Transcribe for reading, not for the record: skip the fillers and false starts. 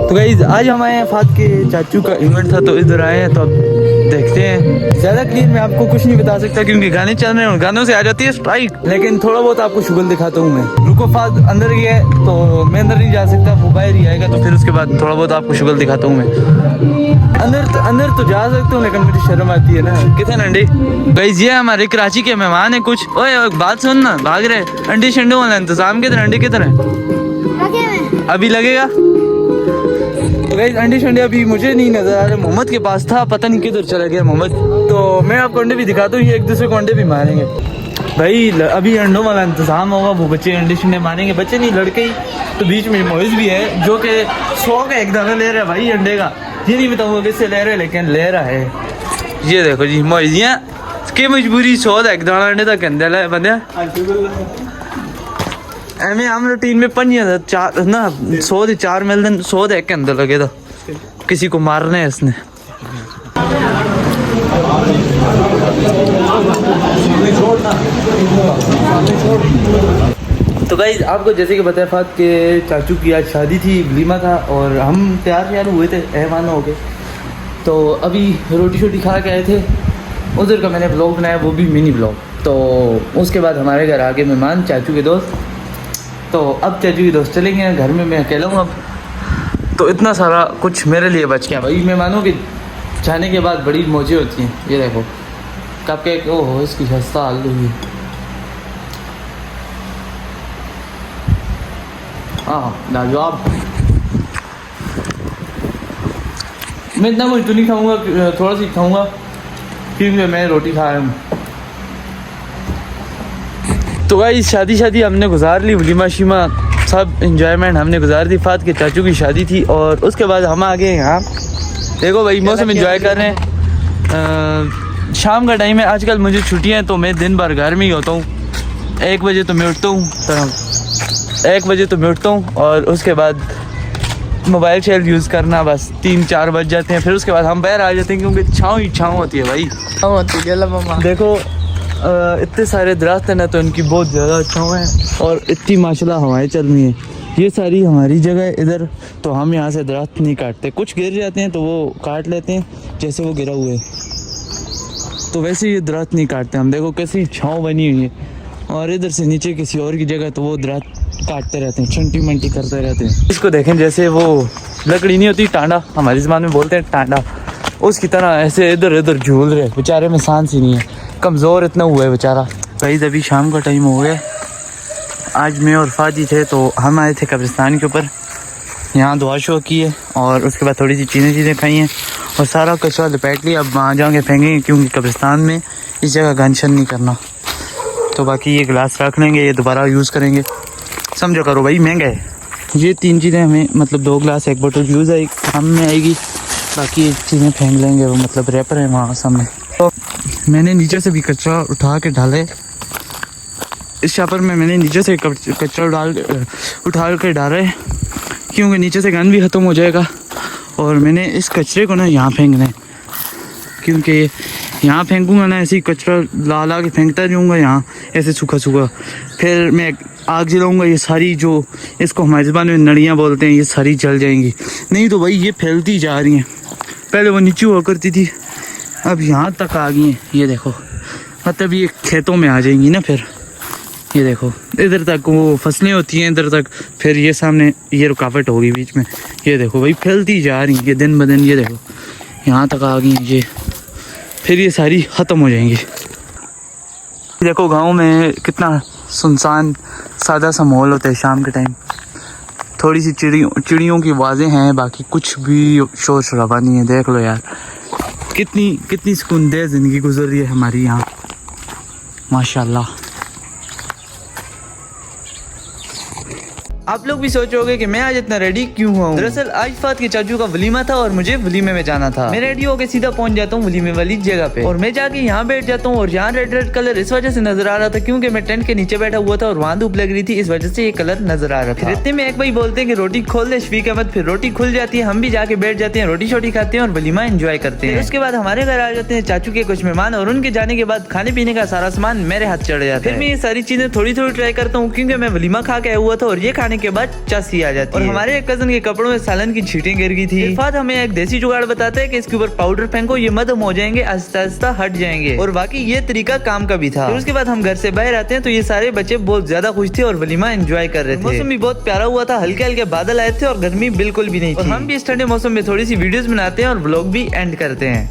तो गाइस आज हमारे फात के चाचू का इवेंट था, तो इधर आए हैं। तो अब देखते हैं। ज़्यादा क्लियर मैं आपको कुछ नहीं बता सकता क्योंकि गाने चल रहे हैं और गानों से आ जाती है स्ट्राइक। लेकिन थोड़ा बहुत आपको शुगल दिखाता हूँ मैं। रुको, फात अंदर ही है तो मैं अंदर नहीं जा सकता, वो बाहर ही आएगा। तो फिर उसके बाद थोड़ा बहुत आपको शुगल दिखाता हूँ मैं। अंदर तो जा सकता हूँ लेकिन मुझे शर्म आती है ना। कितने अंडे गाइस, ये हमारे कराची के मेहमान है कुछ। ओए एक बात सुन ना, भाग रहे अंडे शंडे वाला इंतजाम कितने अंडे कितने अभी लगेगा? तो गाइस अंडे शंडे अभी मुझे नहीं नजर आ रहे। मोहम्मद के पास था, पता नहीं किधर चला गया मोहम्मद। तो मैं आपको अंडे भी दिखाता हूँ, ये एक दूसरे को अंडे भी मारेंगे भाई। अभी अंडों वाला इंतजाम होगा, वो बच्चे अंडे शंडे मारेंगे। बच्चे नहीं लड़के ही। तो बीच में मोइज भी है जो कि 100 का एक दाना ले रहा है भाई अंडे का। ये नहीं बताऊँगा किससे ले रहे हैं लेकिन ले रहा है। ये देखो जी मोइजियाँ की मजबूरी 100 का एक दाना अंडे तक अंदर है बंदे। एम आम रूटीन में 5 ना 100 से 4 मिल दिन 100 एक के अंदर लगे था। किसी को मारना है इसने। तो गाइस आपको जैसे कि बताया फात के चाचू की आज शादी थी, वलीमा था और हम तैयार हुए थे, मेहमान हो गए। तो अभी रोटी शोटी खा के आए थे। उधर का मैंने ब्लॉग बनाया, वो भी मिनी ब्लॉग। तो उसके बाद हमारे घर आके मेहमान चाचू के दोस्त। तो अब चाचू के दोस्त चले गए, घर में मैं अकेला हूँ अब। तो इतना सारा कुछ मेरे लिए बच गया भाई। मेहमानों के जाने के बाद बड़ी मौजें होती हैं। ये देखो कब केक, ओहो इसकी सस्ता आलू हुई। हाँ लाजवाब। मैं इतना कुछ तो नहीं खाऊंगा, थोड़ा सी खाऊंगा क्योंकि मैं रोटी खा रहा हूँ। तो गाइस शादी हमने गुजार ली, वलीमा शीमा सब इंजॉयमेंट हमने गुजार दी। फात के चाचू की शादी थी और उसके बाद हम आ गए यहाँ। देखो भाई मौसम इंजॉय कर रहे हैं। शाम का टाइम है, आजकल मुझे छुट्टियाँ हैं तो मैं दिन भर घर में ही होता हूँ। 1 बजे तो मैं उठता हूँ, तो 1 बजे तो मैं उठता हूँ और उसके बाद मोबाइल शेल यूज़ करना, बस 3-4 बज जाते हैं। फिर उसके बाद हम बाहर आ जाते हैं क्योंकि छाँव ही छाँव होती है भाई। देखो इतने सारे दरख्त हैं ना, तो इनकी बहुत ज़्यादा छाँव है और इतनी माशाल्लाह हवाएं चल रही हैं। ये सारी हमारी जगह है इधर। तो हम यहाँ से दरख्त नहीं काटते, कुछ गिर जाते हैं तो वो काट लेते हैं, जैसे वो गिरा हुआ है। तो वैसे ये दरख्त नहीं काटते हम। देखो कैसी छाँव बनी हुई है। और इधर से नीचे किसी और की जगह तो वो दरख्त काटते रहते हैं, छंटी मंटी करते रहते हैं। इसको देखें जैसे वो लकड़ी नहीं होती, टांडा हमारी ज़बान में बोलते हैं टांडा, उसकी तरह ऐसे इधर उधर झूल रहे। बेचारे में सांस ही नहीं है, कमज़ोर इतना हुआ है बेचारा। भाई अभी शाम का टाइम हो गया। आज मैं और फाजी थे तो हम आए थे कब्रिस्तान के ऊपर, यहाँ दुआ शो की है और उसके बाद थोड़ी सी चीज़ें खाई हैं और सारा कचरा लपेट लिया। अब वहाँ जाके फेंकेंगे क्योंकि कब्रिस्तान में इस जगह गंशन नहीं करना। तो बाकी ये गिलास रख लेंगे, ये दोबारा यूज़ करेंगे, समझो करो भाई महंगा है। ये 3 चीज़ें हमें मतलब 2 गिलास 1 बोतल यूज़ आएगी, काम में आएगी। बाकी चीज़ें फेंक लेंगे, वो मतलब रैपर है वहाँ सामने। तो मैंने नीचे से भी कचरा उठा के डाले इस शापर में। मैंने नीचे से कचरा उठा के डाला है क्योंकि नीचे से गन भी ख़त्म हो जाएगा। और मैंने इस कचरे को ना यहाँ फेंकना है क्योंकि यहाँ फेंकूँगा ना ऐसे ही कचरा ला के फेंकता जाऊँगा यहाँ ऐसे सूखा सूखा। फिर मैं आग जलाऊँगा, ये सारी जो इसको हमारी ज़बान में नड़ियाँ बोलते हैं, ये सारी जल जाएंगी। नहीं तो भाई ये फैलती जा रही हैं। पहले वो नीचे हुआ करती थी, अब यहाँ तक आ गई हैं। ये देखो मतलब ये खेतों में आ जाएंगी ना। फिर ये देखो इधर तक वो फसलें होती हैं, इधर तक फिर ये सामने ये रुकावट होगी बीच में। ये देखो भाई फैलती जा रही हैं ये दिन ब दिन। ये देखो यहाँ तक आ गई हैं ये, फिर ये सारी ख़त्म हो जाएंगी। देखो गांव में कितना सुनसान सादा सा माहौल होता है शाम के टाइम। थोड़ी सी चिड़ियों की आवाज़ें हैं, बाकी कुछ भी शोर शराबा नहीं है। देख लो यार कितनी सुकूनदेह ज़िंदगी गुजर रही है हमारी यहाँ माशाल्लाह। आप लोग भी सोचोगे कि मैं आज इतना रेडी क्यों हुआ हूँ। दरअसल आज फात के चाचू का वलीमा था और मुझे वलीमे में जाना था। मैं रेडी होकर सीधा पहुंच जाता हूँ वलीमे वाली जगह पे और मैं जाके यहाँ बैठ जाता हूँ। और यहाँ रेड कलर इस वजह से नजर आ रहा था क्योंकि मैं टेंट के नीचे बैठा हुआ था और वहाँ धूप लग रही थी, इस वजह से ये कलर नजर आ रहा था। फिर इतने में एक भाई बोलते हैं कि रोटी खोल दे शफीक अहमद। फिर रोटी खुल जाती है, हम भी जाके बैठ जाते हैं, रोटी शोटी खाते हैं और वलीमा एंजॉय करते हैं। उसके बाद हमारे घर आ जाते हैं चाचू के कुछ मेहमान और उनके जाने के बाद खाने पीने का सारा सामान मेरे हाथ चढ़ जाता है। फिर मैं ये सारी चीजें थोड़ी थोड़ी ट्राई करता हूँ क्योंकि मैं वलीमा खा के आया हुआ था और ये खाने खाने के बाद चासी आ जाती है। और हमारे एक कजन के कपड़ों में सालन की छींटें गिर गई थी। इरफात हमें एक देसी जुगाड़ बताते हैं कि इसके ऊपर पाउडर फेंको, ये मदम हो जाएंगे, आहिस्ता आहिस्ता हट जाएंगे। और बाकी ये तरीका काम का भी था। फिर उसके बाद हम घर से बाहर आते हैं तो ये सारे बच्चे बहुत ज्यादा खुश थे और वलीमा एंजॉय कर रहे थे। मौसम भी बहुत प्यारा हुआ था, हल्के हल्के बादल आए थे और गर्मी बिल्कुल भी नहीं थी। और हम भी इस ठंडे मौसम में थोड़ी सी वीडियोस बनाते हैं और व्लॉग भी एंड करते हैं।